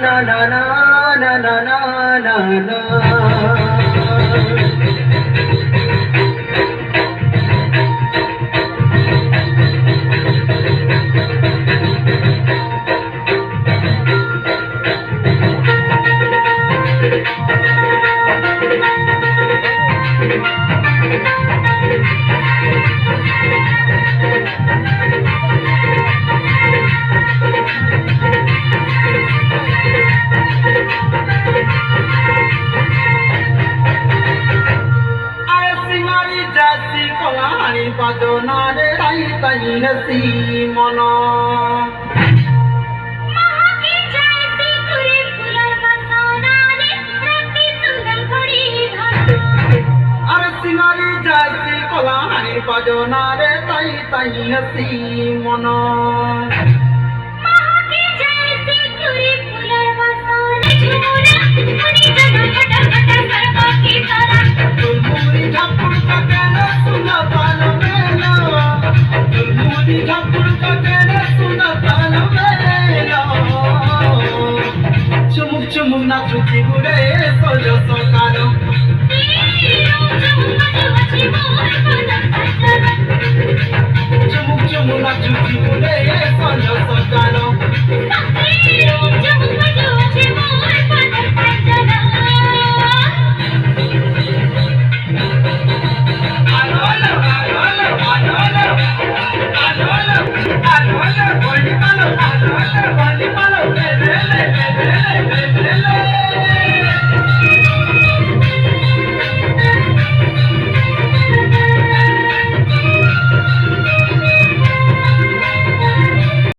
na na na na na na na na. Padonare tai tai hasi mono mahaki jaisi kuri pular basanare rati sundar khodi dhara are singari jaisi kolahani padonare tai tai hasi mono mahaki jaisi kuri pular basanare jhumura muni jana khata khata sarva ki tara tulmuri dhapur ka kena suna palo mela tulmuri dhapur ka kena suna palo mela chumuk chumuk nachuti gure sojo sokalo chumuk chumuk nachuti gure